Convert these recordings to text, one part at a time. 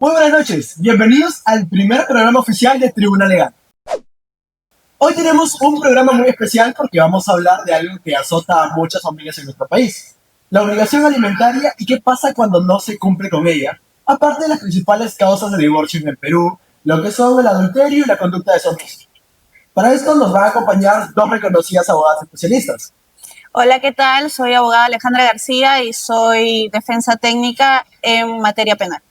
Muy buenas noches, bienvenidos al primer programa oficial de Tribuna Legal. Hoy tenemos un programa muy especial porque vamos a hablar de algo que azota a muchas familias en nuestro país, la obligación alimentaria y qué pasa cuando no se cumple con ella, aparte de las principales causas de divorcio en el Perú, lo que son el adulterio y la conducta deshonrosa. Para esto nos van a acompañar dos reconocidas abogadas especialistas. Hola, ¿qué tal? Soy abogada Alejandra García y soy defensa técnica en materia penal.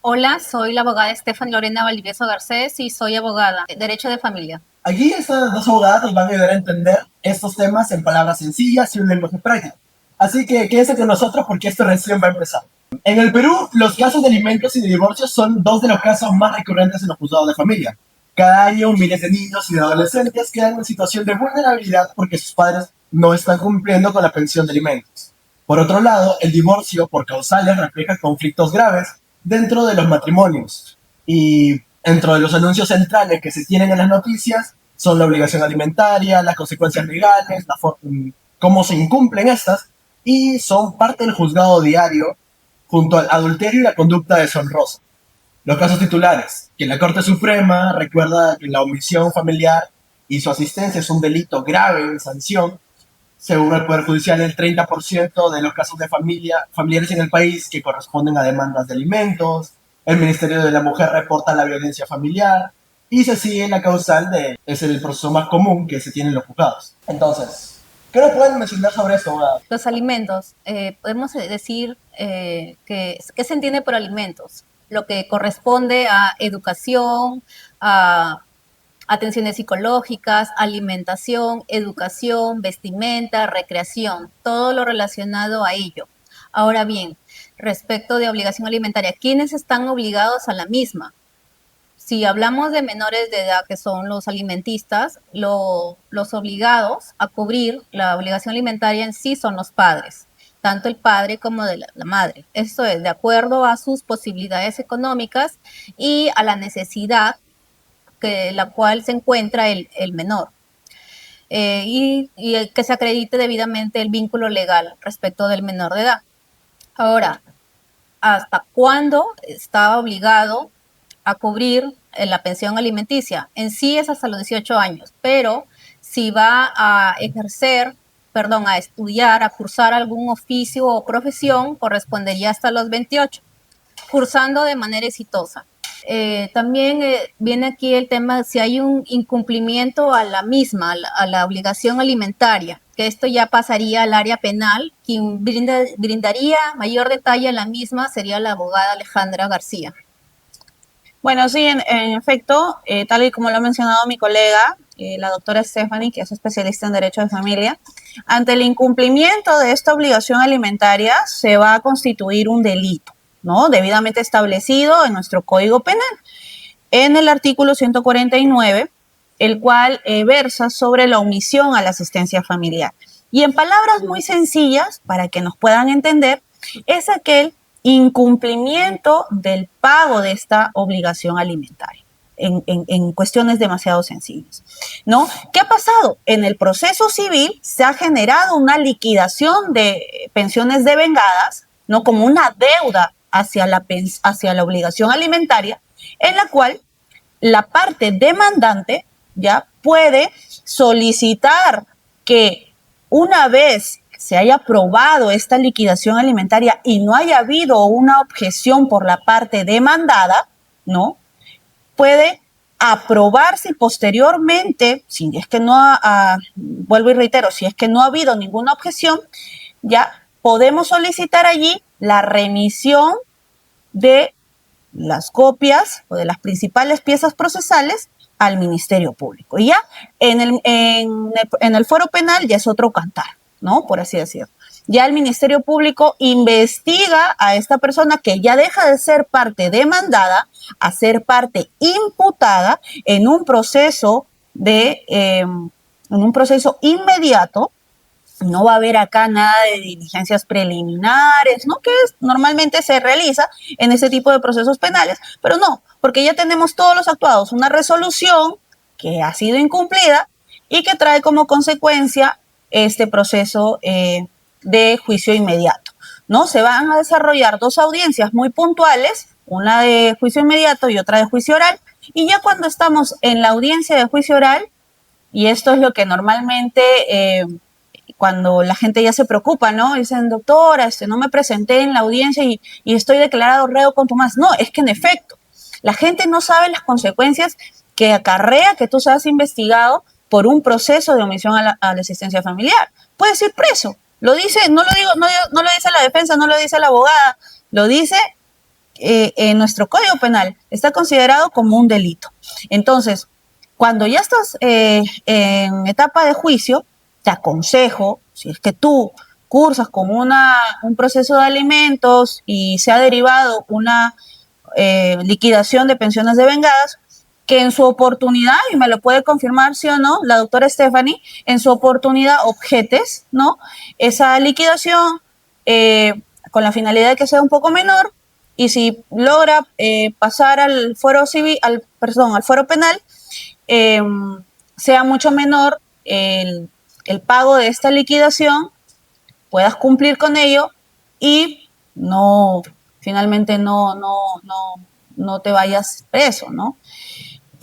Hola, soy la abogada Estefan Lorena Valdivieso Garcés y soy abogada de Derecho de Familia. Aquí estas dos abogadas nos van a ayudar a entender estos temas en palabras sencillas y un lenguaje práctico. Así que quédense con nosotros porque esto recién va a empezar. En el Perú, los casos de alimentos y de divorcio son dos de los casos más recurrentes en los juzgados de familia. Cada año, miles de niños y de adolescentes quedan en situación de vulnerabilidad porque sus padres no están cumpliendo con la pensión de alimentos. Por otro lado, el divorcio por causales refleja conflictos graves dentro de los matrimonios. Y dentro de los anuncios centrales que se tienen en las noticias son la obligación alimentaria, las consecuencias legales, cómo se incumplen estas, y son parte del juzgado diario junto al adulterio y la conducta deshonrosa. Los casos titulares, que la Corte Suprema recuerda que la omisión familiar y su asistencia es un delito grave en sanción. Según el Poder Judicial, el 30% de los casos de familiares en el país que corresponden a demandas de alimentos. El Ministerio de la Mujer reporta la violencia familiar y se sigue la causal es el proceso más común que se tiene en los juzgados. Entonces, ¿qué nos pueden mencionar sobre esto, abogada? Los alimentos, podemos decir ¿qué se entiende por alimentos? Lo que corresponde a educación, a atenciones psicológicas, alimentación, educación, vestimenta, recreación, todo lo relacionado a ello. Ahora bien, respecto de obligación alimentaria, ¿quiénes están obligados a la misma? Si hablamos de menores de edad, que son los alimentistas, los obligados a cubrir la obligación alimentaria en sí son los padres, tanto el padre como de la madre. Esto es de acuerdo a sus posibilidades económicas y a la necesidad la cual se encuentra el menor. Y que se acredite debidamente el vínculo legal respecto del menor de edad. Ahora, ¿hasta cuándo está obligado a cubrir la pensión alimenticia? En sí es hasta los 18 años, pero si va a a estudiar, a cursar algún oficio o profesión, correspondería hasta los 28, cursando de manera exitosa. También viene aquí el tema si hay un incumplimiento a la misma, a la obligación alimentaria, que esto ya pasaría al área penal. Quien brindaría mayor detalle a la misma sería la abogada Alejandra García. Bueno, sí, en efecto, tal y como lo ha mencionado mi colega, la doctora Stephanie, que es especialista en Derecho de Familia, ante el incumplimiento de esta obligación alimentaria se va a constituir un delito, ¿no? Debidamente establecido en nuestro Código Penal, en el artículo 149, el cual versa sobre la omisión a la asistencia familiar. Y en palabras muy sencillas, para que nos puedan entender, es aquel incumplimiento del pago de esta obligación alimentaria en cuestiones demasiado sencillas, ¿no? ¿Qué ha pasado? En el proceso civil se ha generado una liquidación de pensiones devengadas, ¿no? Como una deuda hacia la obligación alimentaria, en la cual la parte demandante ya puede solicitar que una vez se haya aprobado esta liquidación alimentaria y no haya habido una objeción por la parte demandada, ¿no? Puede aprobarse y posteriormente, si es que vuelvo y reitero, si es que no ha habido ninguna objeción, ya podemos solicitar allí la remisión de las copias o de las principales piezas procesales al Ministerio Público. Y ya en el fuero penal ya es otro cantar, ¿no? Por así decirlo. Ya el Ministerio Público investiga a esta persona que ya deja de ser parte demandada a ser parte imputada en un proceso inmediato. No va a haber acá nada de diligencias preliminares, ¿no? Que normalmente se realiza en este tipo de procesos penales, pero no, porque ya tenemos todos los actuados, una resolución que ha sido incumplida y que trae como consecuencia este proceso de juicio inmediato, ¿no? Se van a desarrollar dos audiencias muy puntuales, una de juicio inmediato y otra de juicio oral, y ya cuando estamos en la audiencia de juicio oral, y esto es lo que normalmente cuando la gente ya se preocupa, ¿no? Dicen, doctora, no me presenté en la audiencia y estoy declarado reo contumaz. No, es que en efecto, la gente no sabe las consecuencias que acarrea que tú seas investigado por un proceso de omisión a la asistencia familiar. Puedes ir preso. Lo dice, no lo dice la defensa, no lo dice la abogada, lo dice en nuestro Código Penal. Está considerado como un delito. Entonces, cuando ya estás en etapa de juicio, te aconsejo, si es que tú cursas con un proceso de alimentos y se ha derivado una liquidación de pensiones devengadas, que en su oportunidad, y me lo puede confirmar sí o no, la doctora Stephanie, en su oportunidad objetes, ¿no? Esa liquidación con la finalidad de que sea un poco menor, y si logra pasar al fuero civil, al fuero penal, sea mucho menor el pago de esta liquidación, puedas cumplir con ello y finalmente no te vayas preso, ¿no?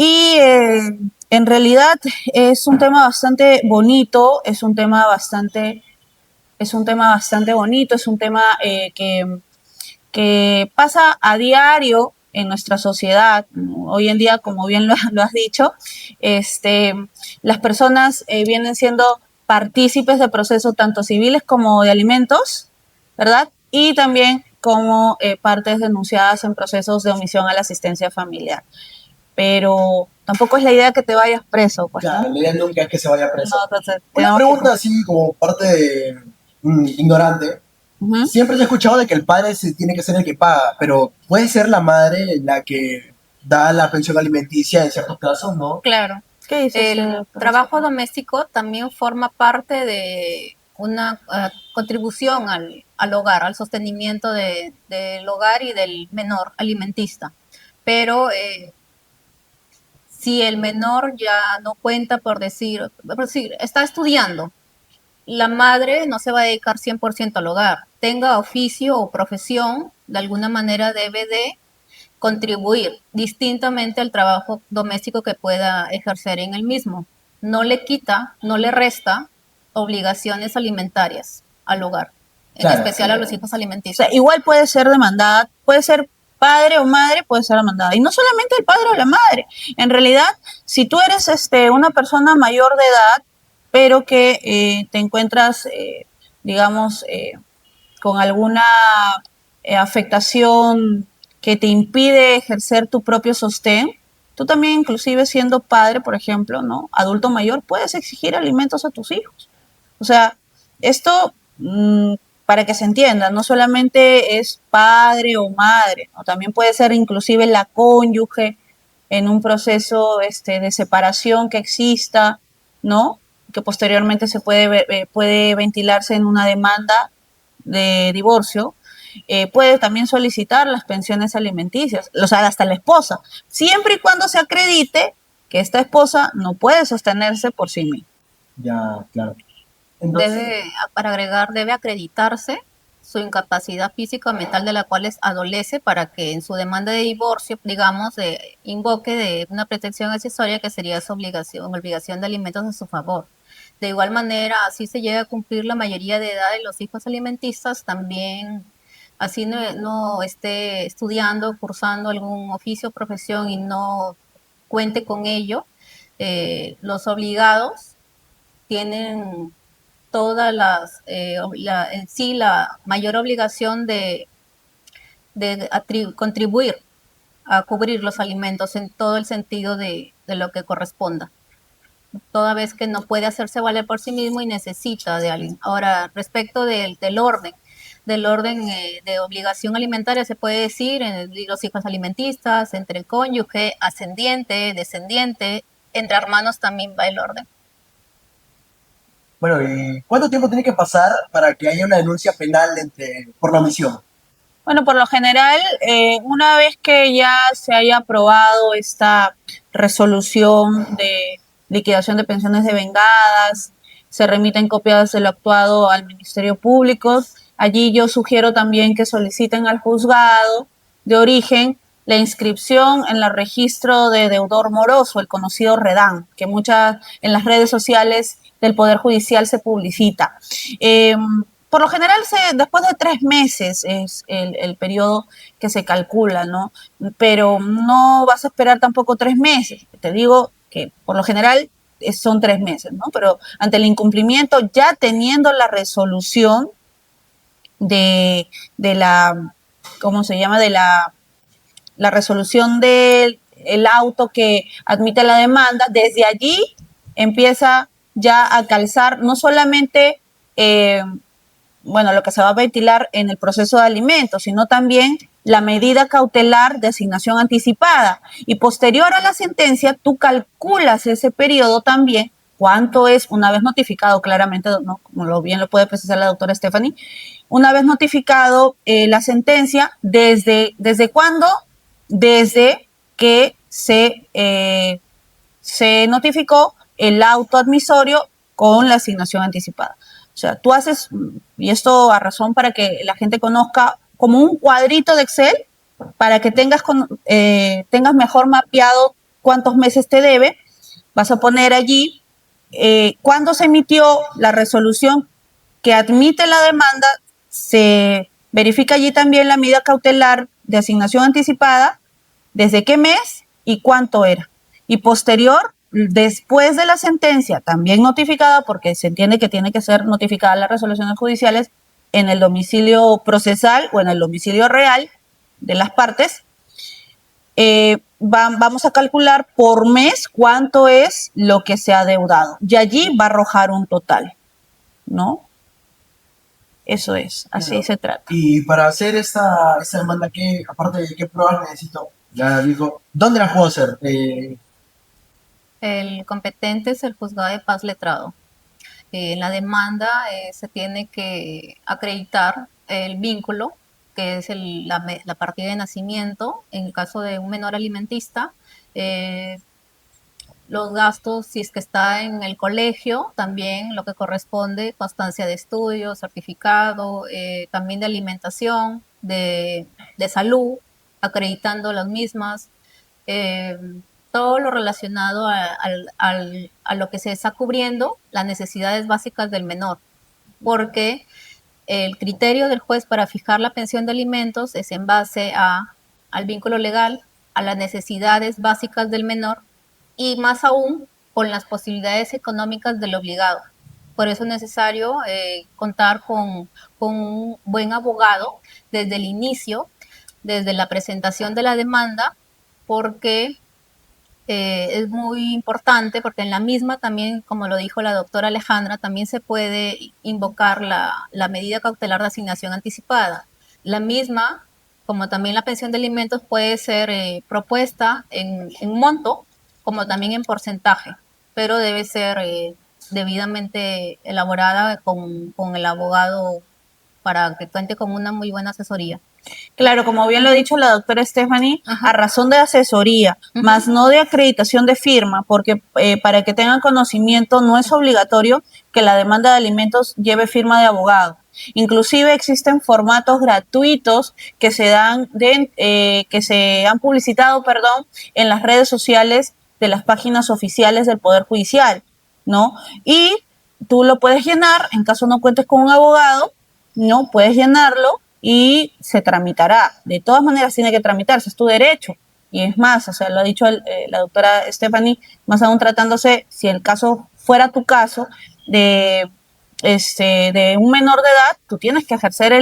Y en realidad es un tema bastante bonito, es un tema bastante bonito, es un tema que pasa a diario en nuestra sociedad. Hoy en día, como bien lo has dicho, las personas vienen siendo partícipes de procesos tanto civiles como de alimentos, ¿verdad? Y también como partes denunciadas en procesos de omisión a la asistencia familiar. Pero tampoco es la idea que te vayas preso. Pues, Claro, ¿no? la idea nunca es que se vaya preso. No, entonces, Una pregunta así como parte de ignorante. Siempre se ha escuchado de que el padre tiene que ser el que paga, pero puede ser la madre la que da la pensión alimenticia en ciertos casos, ¿no? Claro. ¿Qué dices? El trabajo doméstico también forma parte de una contribución al hogar, al sostenimiento del hogar y del menor alimentista. Pero si el menor ya no cuenta, por decir, está estudiando, la madre no se va a dedicar 100% al hogar. Tenga oficio o profesión, de alguna manera debe de contribuir distintamente al trabajo doméstico que pueda ejercer en el mismo. No le quita, no le resta obligaciones alimentarias al hogar, en especial a los hijos alimenticios. O sea, igual puede ser demandada, puede ser padre o madre, puede ser demandada. Y no solamente el padre o la madre. En realidad, si tú eres una persona mayor de edad, pero que te encuentras, digamos, con alguna afectación que te impide ejercer tu propio sostén, tú también, inclusive siendo padre, por ejemplo, ¿no? Adulto mayor, puedes exigir alimentos a tus hijos. O sea, esto, para que se entienda, no solamente es padre o madre, ¿no? También puede ser inclusive la cónyuge en un proceso de separación que exista, ¿no? Que posteriormente se puede ventilarse en una demanda de divorcio. Puede también solicitar las pensiones alimenticias, o sea, hasta la esposa, siempre y cuando se acredite que esta esposa no puede sostenerse por sí misma. Ya, claro. Entonces, Para agregar, debe acreditarse su incapacidad física o mental de la cual adolece para que en su demanda de divorcio, digamos, invoque de una protección accesoria que sería su obligación de alimentos a su favor. De igual manera, así se llega a cumplir la mayoría de edad de los hijos alimentistas, también así no esté estudiando, cursando algún oficio o profesión y no cuente con ello, los obligados tienen todas en sí la mayor obligación de contribuir a cubrir los alimentos en todo el sentido de lo que corresponda, toda vez que no puede hacerse valer por sí mismo y necesita de alguien. Ahora, respecto del orden de obligación alimentaria, se puede decir en los hijos alimentistas, entre el cónyuge, ascendiente, descendiente, entre hermanos también va el orden. bueno, ¿y cuánto tiempo tiene que pasar para que haya una denuncia penal por la omisión? Bueno, por lo general, una vez que ya se haya aprobado esta resolución de liquidación de pensiones devengadas, se remiten copias de lo actuado al Ministerio Público. Allí yo sugiero también que soliciten al juzgado, de origen la inscripción en el registro de deudor moroso, el conocido REDAM, que en las redes sociales del Poder Judicial se publicita. Por lo general, después de 3 meses es el periodo que se calcula, ¿no? Pero no vas a esperar tampoco 3 meses. Te digo que por lo general son 3 meses, ¿no? Pero ante el incumplimiento, ya teniendo la resolución de la, ¿cómo se llama? De la resolución del auto que admite la demanda, desde allí empieza ya a calzar no solamente lo que se va a ventilar en el proceso de alimentos, sino también la medida cautelar de asignación anticipada. Y posterior a la sentencia, tú calculas ese periodo también, cuánto es, una vez notificado claramente, ¿no? Como bien lo puede precisar la doctora Stephanie, una vez notificado la sentencia, ¿desde cuándo? Desde que se notificó el auto admisorio con la asignación anticipada. O sea, tú haces, y esto a razón para que la gente conozca, como un cuadrito de Excel para que tengas mejor mapeado cuántos meses te debe. Vas a poner allí cuándo se emitió la resolución que admite la demanda, se verifica allí también la medida cautelar de asignación anticipada, desde qué mes y cuánto era. Y posterior, después de la sentencia, también notificada, porque se entiende que tiene que ser notificada las resoluciones judiciales en el domicilio procesal o en el domicilio real de las partes, vamos a calcular por mes cuánto es lo que se ha deudado. Y allí va a arrojar un total, ¿no? Eso es, así Claro. se trata. Y para hacer esta demanda, aparte de qué pruebas necesito, ya digo, ¿dónde la puedo hacer? El competente es el juzgado de paz letrado. En la demanda se tiene que acreditar el vínculo, que es la partida de nacimiento, en el caso de un menor alimentista, los gastos, si es que está en el colegio, también lo que corresponde, constancia de estudio, certificado, también de alimentación, de salud, acreditando las mismas, todo lo relacionado a lo que se está cubriendo, las necesidades básicas del menor, porque el criterio del juez para fijar la pensión de alimentos es en base al vínculo legal, a las necesidades básicas del menor y más aún con las posibilidades económicas del obligado. Por eso es necesario contar con un buen abogado desde el inicio, desde la presentación de la demanda, porque es muy importante, porque en la misma también, como lo dijo la doctora Alejandra, también se puede invocar la medida cautelar de asignación anticipada. La misma, como también la pensión de alimentos, puede ser propuesta en monto, como también en porcentaje, pero debe ser debidamente elaborada con el abogado para que cuente con una muy buena asesoría. Claro, como bien lo ha dicho la doctora Stephanie, a razón de asesoría, más no de acreditación de firma, porque para que tengan conocimiento no es obligatorio que la demanda de alimentos lleve firma de abogado. Inclusive existen formatos gratuitos que se que se han publicitado, en las redes sociales de las páginas oficiales del Poder Judicial, ¿no? Y tú lo puedes llenar, en caso no cuentes con un abogado, ¿no? Puedes llenarlo y se tramitará. De todas maneras tiene que tramitarse, es tu derecho. Y es más, o sea, lo ha dicho la doctora Stephanie, más aún tratándose, si el caso fuera tu caso, de un menor de edad, tú tienes que ejercer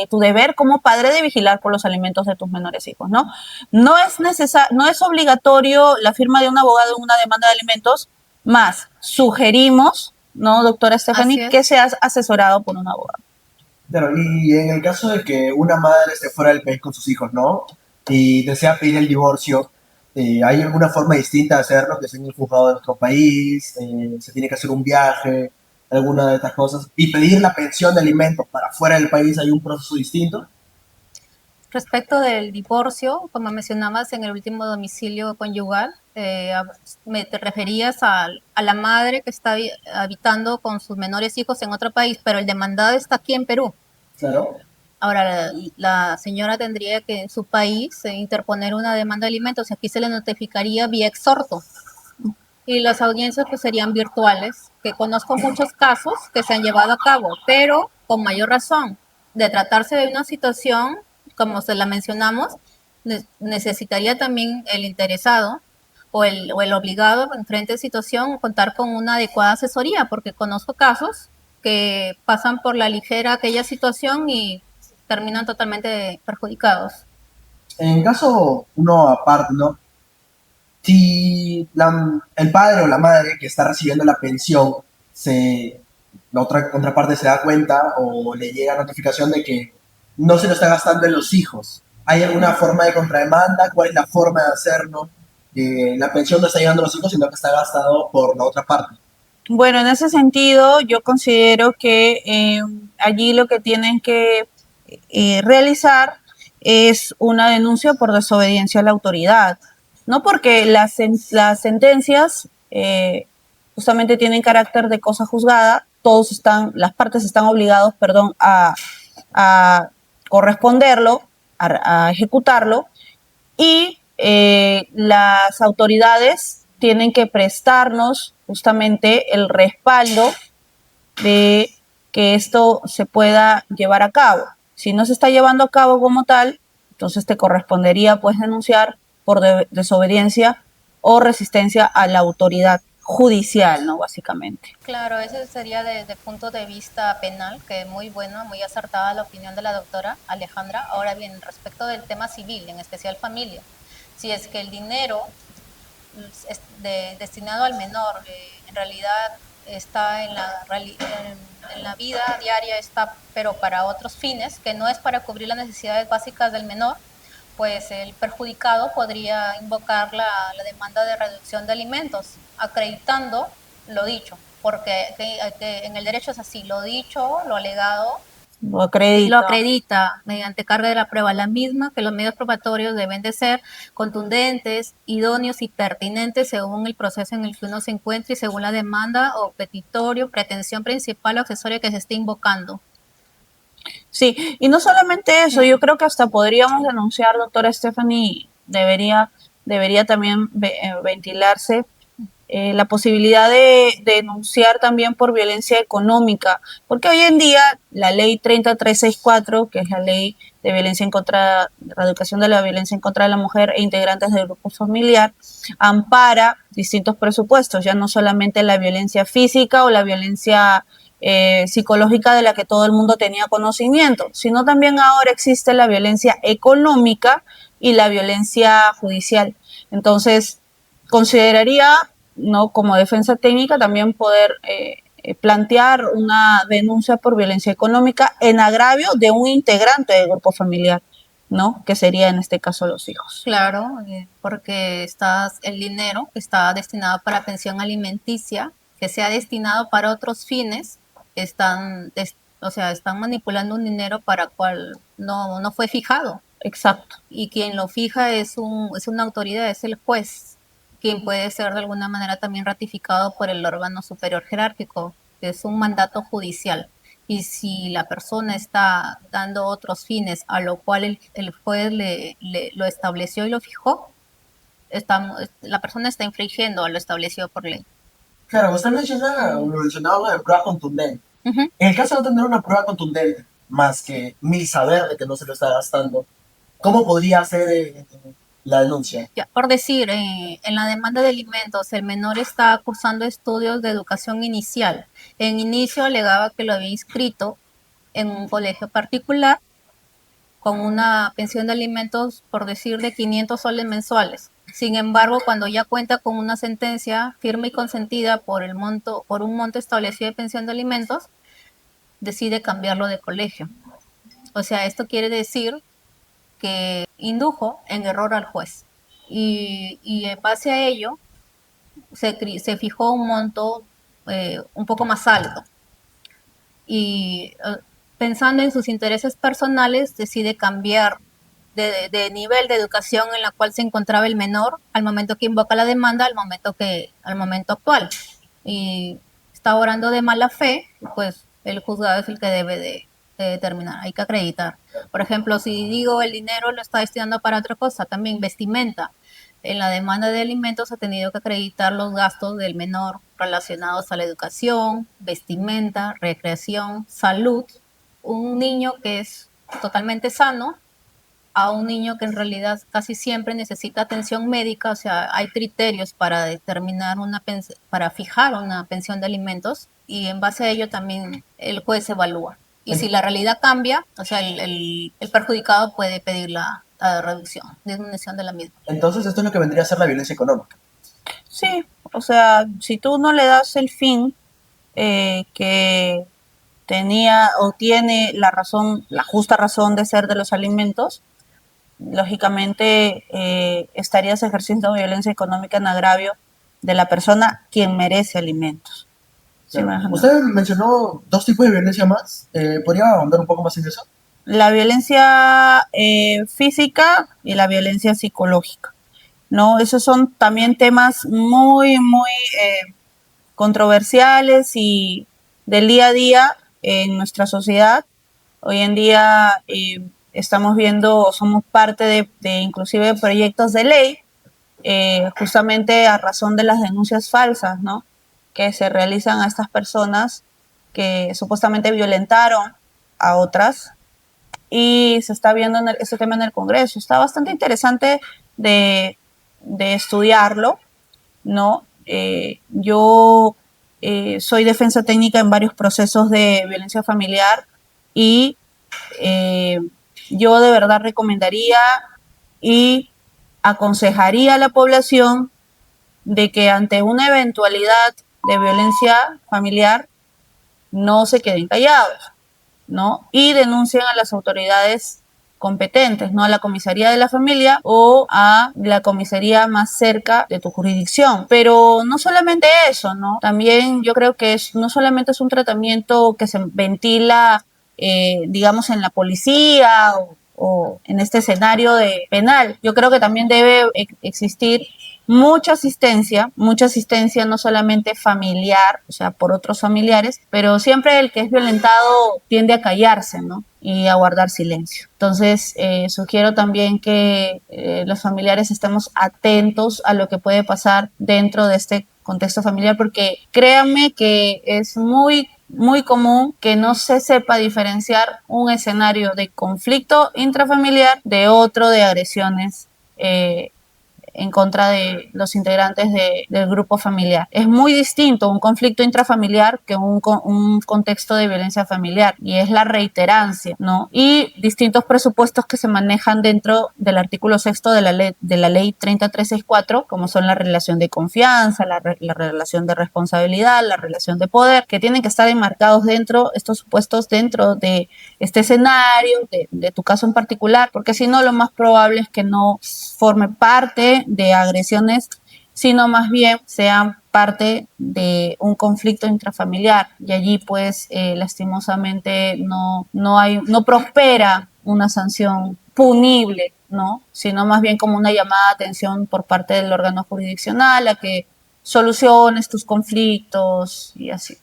tu deber como padre de vigilar por los alimentos de tus menores hijos, ¿no? No es obligatorio la firma de un abogado en una demanda de alimentos, más sugerimos, ¿no, doctora Stephanie, que seas asesorado por un abogado. Claro, y en el caso de que una madre esté fuera del país con sus hijos, ¿no? Y desea pedir el divorcio, ¿hay alguna forma distinta de hacerlo que sea en el juzgado de nuestro país? ¿Se tiene que hacer un viaje? ¿Alguna de estas cosas? Y pedir la pensión de alimentos para fuera del país, ¿hay un proceso distinto? Respecto del divorcio, como mencionabas en el último domicilio conyugal, te referías a la madre que está habitando con sus menores hijos en otro país, pero el demandado está aquí en Perú. Claro. Ahora, la señora tendría que en su país interponer una demanda de alimentos y aquí se le notificaría vía exhorto. Y las audiencias pues serían virtuales, que conozco muchos casos que se han llevado a cabo, pero con mayor razón, de tratarse de una situación, como se la mencionamos, necesitaría también el interesado o el obligado en frente de situación contar con una adecuada asesoría, porque conozco casos que pasan por la ligera aquella situación y terminan totalmente perjudicados. En caso uno aparte, ¿no? Si el padre o la madre que está recibiendo la pensión, la otra contraparte se da cuenta o le llega notificación de que no se lo está gastando en los hijos, ¿hay alguna forma de contrademanda? ¿Cuál es la forma de hacerlo? La pensión no está llegando a los hijos, sino que está gastado por la otra parte. Bueno, en ese sentido, yo considero que allí lo que tienen que realizar es una denuncia por desobediencia a la autoridad, ¿no? Porque las sentencias justamente tienen carácter de cosa juzgada, las partes están obligados, perdón, a corresponderlo, a ejecutarlo, y las autoridades tienen que prestarnos justamente el respaldo de que esto se pueda llevar a cabo. Si no se está llevando a cabo como tal, entonces te correspondería pues denunciar por desobediencia o resistencia a la autoridad judicial, ¿no? Básicamente. Claro, ese sería de punto de vista penal, que es muy bueno, muy acertada la opinión de la doctora Alejandra. Ahora bien, respecto del tema civil, en especial familia, si es que el dinero destinado al menor en realidad está en la vida diaria, está, pero para otros fines, que no es para cubrir las necesidades básicas del menor, pues el perjudicado podría invocar la demanda de reducción de alimentos, acreditando lo dicho, porque en el derecho es así, lo dicho, lo alegado, lo acredita mediante carga de la prueba, la misma que los medios probatorios deben de ser contundentes, idóneos y pertinentes según el proceso en el que uno se encuentre y según la demanda o petitorio, pretensión principal o accesoria que se esté invocando. Sí, y no solamente eso, yo creo que hasta podríamos denunciar, doctora Stephanie, debería también ventilarse la posibilidad de denunciar también por violencia económica, porque hoy en día la ley 30364, que es la ley de violencia en contra, de erradicación de la violencia en contra de la mujer e integrantes del grupo familiar, ampara distintos presupuestos, ya no solamente la violencia física o la violencia psicológica de la que todo el mundo tenía conocimiento, sino también ahora existe la violencia económica y la violencia judicial. Entonces, consideraría, ¿no?, como defensa técnica también poder plantear una denuncia por violencia económica en agravio de un integrante del grupo familiar, ¿no?, que sería en este caso los hijos. Claro, porque el dinero que está destinado para pensión alimenticia, que sea destinado para otros fines, están manipulando un dinero para cual no fue fijado. Exacto. Y quien lo fija es una autoridad, es el juez, quien puede ser de alguna manera también ratificado por el órgano superior jerárquico, que es un mandato judicial. Y si la persona está dando otros fines a lo cual el juez lo estableció y lo fijó, la persona está infringiendo a lo establecido por ley. Claro, usted mencionaba de prueba contundente. En el caso de no tener una prueba contundente, más que mi saber de que no se lo está gastando, ¿cómo podría hacer la denuncia? Ya, por decir, en la demanda de alimentos, el menor está cursando estudios de educación inicial. En inicio alegaba que lo había inscrito en un colegio particular con una pensión de alimentos, por decir, de 500 soles mensuales. Sin embargo, cuando ya cuenta con una sentencia firme y consentida por un monto establecido de pensión de alimentos, decide cambiarlo de colegio. O sea, esto quiere decir que indujo en error al juez. Y en base a ello, se fijó un monto un poco más alto. Y pensando en sus intereses personales, decide cambiar de nivel de educación en la cual se encontraba el menor al momento que invoca la demanda, al momento actual. Y está obrando de mala fe, pues el juzgado es el que debe determinar, hay que acreditar. Por ejemplo, si digo el dinero lo está destinando para otra cosa, también vestimenta. En la demanda de alimentos ha tenido que acreditar los gastos del menor relacionados a la educación, vestimenta, recreación, salud. Un niño que es totalmente sano a un niño que en realidad casi siempre necesita atención médica, o sea, hay criterios para determinar para fijar una pensión de alimentos y en base a ello también el juez evalúa. Y si la realidad cambia, o sea, el perjudicado puede pedir la reducción, disminución de la misma. Entonces esto es lo que vendría a ser la violencia económica. Sí, o sea, si tú no le das el fin que tenía o tiene la razón, la justa razón de ser de los alimentos, lógicamente estarías ejerciendo violencia económica en agravio de la persona quien merece alimentos. ¿Sí me dejan? Usted mencionó dos tipos de violencia más. ¿Podría ahondar un poco más en eso? La violencia física y la violencia psicológica, ¿no? Esos son también temas muy, muy controversiales y del día a día en nuestra sociedad. Hoy en día estamos viendo, somos parte de inclusive proyectos de ley, justamente a razón de las denuncias falsas, ¿no? Que se realizan a estas personas que supuestamente violentaron a otras y se está viendo este tema en el Congreso. Está bastante interesante de estudiarlo, ¿no? Yo soy defensa técnica en varios procesos de violencia familiar y yo de verdad recomendaría y aconsejaría a la población de que ante una eventualidad de violencia familiar no se queden callados, ¿no? Y denuncien a las autoridades competentes, ¿no? A la comisaría de la familia o a la comisaría más cerca de tu jurisdicción. Pero no solamente eso, ¿no? También yo creo que no solamente es un tratamiento que se ventila, digamos, en la policía o en este escenario de penal. Yo creo que también debe existir mucha asistencia no solamente familiar, o sea, por otros familiares, pero siempre el que es violentado tiende a callarse, ¿no? Y a guardar silencio. Entonces, sugiero también que los familiares estemos atentos a lo que puede pasar dentro de este contexto familiar, porque créanme que es muy común que no se sepa diferenciar un escenario de conflicto intrafamiliar de otro de agresiones en contra de los integrantes del grupo familiar. Es muy distinto un conflicto intrafamiliar que un contexto de violencia familiar, y es la reiterancia, ¿no? Y distintos presupuestos que se manejan dentro del artículo 6 de la ley 30364, como son la relación de confianza, la relación de responsabilidad, la relación de poder, que tienen que estar enmarcados estos supuestos dentro de este escenario, de tu caso en particular, porque si no, lo más probable es que no forme parte de agresiones, sino más bien sean parte de un conflicto intrafamiliar, y allí pues lastimosamente no prospera una sanción punible, ¿no? Sino más bien como una llamada de atención por parte del órgano jurisdiccional a que soluciones tus conflictos y así.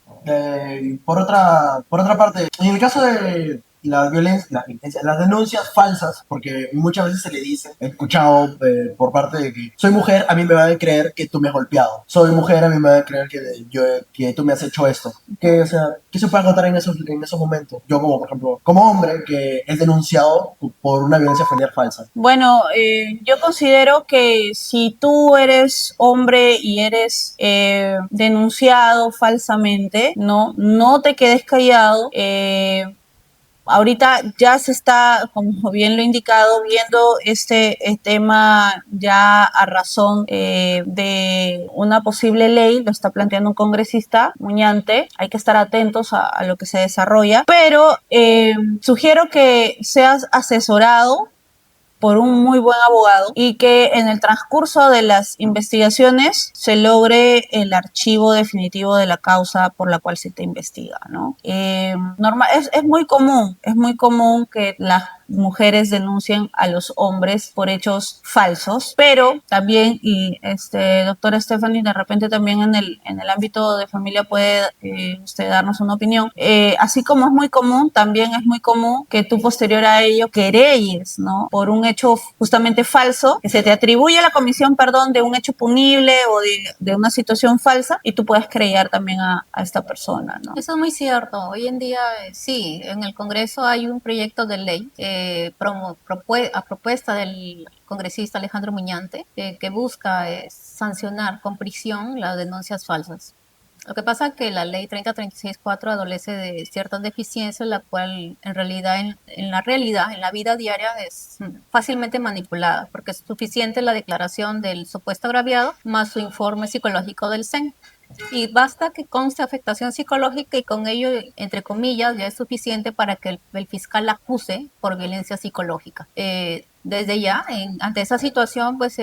Por otra parte, en el caso de la violencia, las denuncias falsas, porque muchas veces se le dice, he escuchado por parte de que soy mujer, a mí me van a creer que tú me has golpeado, soy mujer, a mí me van a creer que tú me has hecho esto. O sea, ¿qué se puede contar en esos momentos? Yo como, por ejemplo, como hombre que es denunciado por una violencia familiar falsa. Bueno, yo considero que si tú eres hombre y eres denunciado falsamente, no te quedes callado. Ahorita ya se está, como bien lo he indicado, viendo este tema ya a razón de una posible ley, lo está planteando un congresista, Muñante. Hay que estar atentos a lo que se desarrolla, pero sugiero que seas asesorado por un muy buen abogado y que en el transcurso de las investigaciones se logre el archivo definitivo de la causa por la cual se te investiga, ¿no? Es muy común que las mujeres denuncien a los hombres por hechos falsos, pero también, y doctora Stephanie, de repente también en el ámbito de familia puede usted darnos una opinión. Así como es muy común, también es muy común que tú posterior a ello querelles, ¿no? Por un hecho justamente falso, que se te atribuye a la comisión, perdón, de un hecho punible o de una situación falsa, y tú puedes querellar también a esta persona, ¿no? Eso es muy cierto. Hoy en día, sí, en el Congreso hay un proyecto de ley a propuesta del congresista Alejandro Muñante que busca sancionar con prisión las denuncias falsas. Lo que pasa es que la ley 3036-4 adolece de ciertas deficiencias, la cual en realidad, en la vida diaria, es fácilmente manipulada, porque es suficiente la declaración del supuesto agraviado más su informe psicológico del CEN. Y basta que conste afectación psicológica y con ello, entre comillas, ya es suficiente para que el fiscal la acuse por violencia psicológica. Desde ya, ante esa situación, pues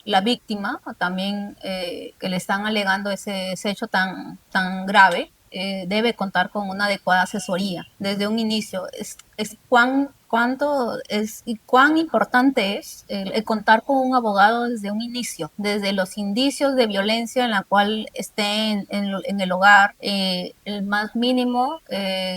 la víctima también que le están alegando ese hecho tan grave, debe contar con una adecuada asesoría desde un inicio. Cuán importante es el contar con un abogado desde un inicio, desde los indicios de violencia en la cual esté en el hogar, el más mínimo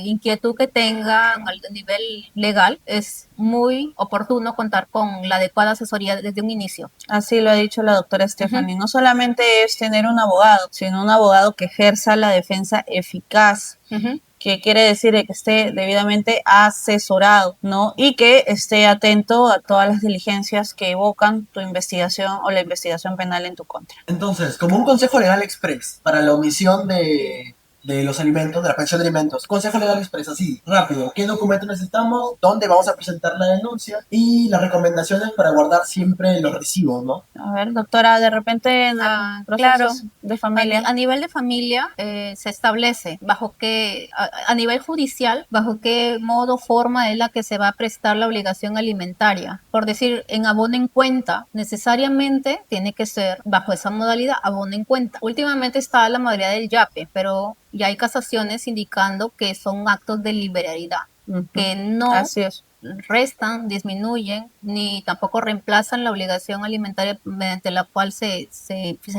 inquietud que tenga a nivel legal, es muy oportuno contar con la adecuada asesoría desde un inicio. Así lo ha dicho la doctora Stephanie. No solamente es tener un abogado, sino un abogado que ejerza la defensa eficaz, que quiere decir que esté debidamente asesorado, ¿no? Y que esté atento a todas las diligencias que evocan tu investigación o la investigación penal en tu contra. Entonces, como un consejo legal express para la omisión de los alimentos, de la pensión de alimentos, consejo legal express, así, rápido, ¿qué documentos necesitamos? ¿Dónde vamos a presentar la denuncia? Y las recomendaciones para guardar siempre los recibos, ¿no? A ver, doctora, de repente en el proceso de familia. A nivel de familia se establece bajo qué, a nivel judicial, bajo qué modo, forma es la que se va a prestar la obligación alimentaria. Por decir, en abono en cuenta, necesariamente tiene que ser bajo esa modalidad, abono en cuenta. Últimamente está la modalidad del YAPE, pero ya hay casaciones indicando que son actos de liberalidad, que no restan, disminuyen, ni tampoco reemplazan la obligación alimentaria mediante la cual se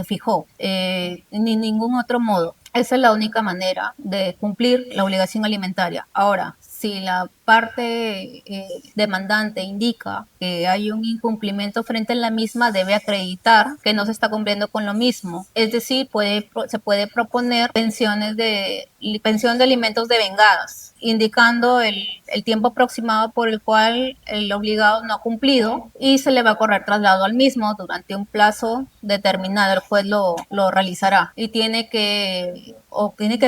fijó, ni ningún otro modo. Esa es la única manera de cumplir la obligación alimentaria. Ahora, si la parte demandante indica que hay un incumplimiento frente a la misma, debe acreditar que no se está cumpliendo con lo mismo. Es decir, se puede proponer pensión de alimentos devengadas, indicando el tiempo aproximado por el cual el obligado no ha cumplido, y se le va a correr traslado al mismo durante un plazo determinado. El juez lo realizará y tiene que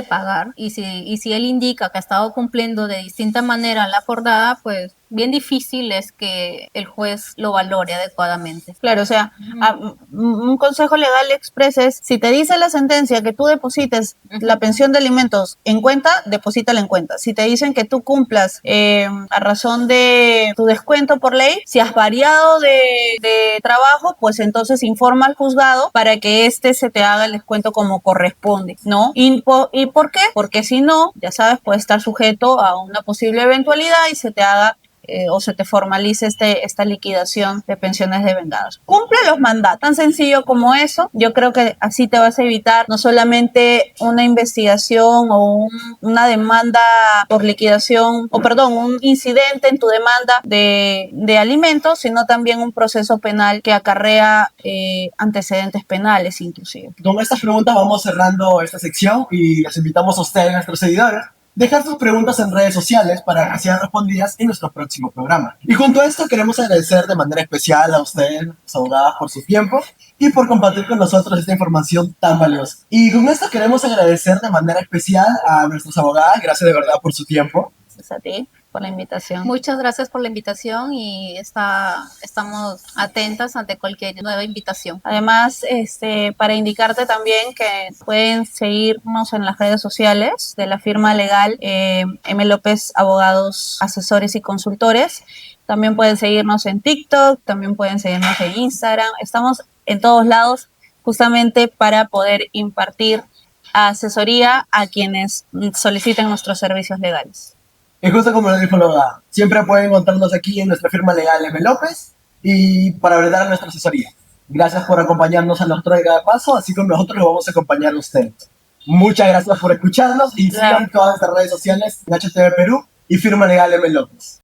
pagar, y si él indica que ha estado cumpliendo de distinta manera la acordada, pues bien difícil es que el juez lo valore adecuadamente. Claro, o sea, un consejo legal express es, si te dice la sentencia que tú deposites la pensión de alimentos en cuenta, deposítala en cuenta. Si te dicen que tú cumplas a razón de tu descuento por ley, si has variado de trabajo, pues entonces informa al juzgado para que se te haga el descuento como corresponde, ¿no? ¿Y por qué? Porque si no, ya sabes, puede estar sujeto a una posible eventualidad y se te haga o se te formalice esta liquidación de pensiones devengadas. Cumple los mandatos, tan sencillo como eso. Yo creo que así te vas a evitar no solamente una investigación o una demanda por liquidación, un incidente en tu demanda de alimentos, sino también un proceso penal que acarrea antecedentes penales inclusive. Con estas preguntas vamos cerrando esta sección y les invitamos a ustedes, nuestros seguidores, dejar sus preguntas en redes sociales para que sean respondidas en nuestro próximo programa. Y junto a esto queremos agradecer de manera especial a ustedes, las abogadas, por su tiempo y por compartir con nosotros esta información tan valiosa. Y con esto queremos agradecer de manera especial a nuestras abogadas. Gracias de verdad por su tiempo. Gracias a ti por la invitación. Muchas gracias por la invitación y estamos atentas ante cualquier nueva invitación. Además, para indicarte también que pueden seguirnos en las redes sociales de la firma legal M. López Abogados, Asesores y Consultores. También pueden seguirnos en TikTok, también pueden seguirnos en Instagram. Estamos en todos lados justamente para poder impartir asesoría a quienes soliciten nuestros servicios legales. Y justo como lo dijo Loga, siempre pueden encontrarnos aquí en nuestra firma legal M. López y para brindar nuestra asesoría. Gracias por acompañarnos a nosotros de cada paso, así como nosotros lo vamos a acompañar a ustedes. Muchas gracias por escucharnos y sigan todas nuestras redes sociales en HTV Perú y firma legal M. López.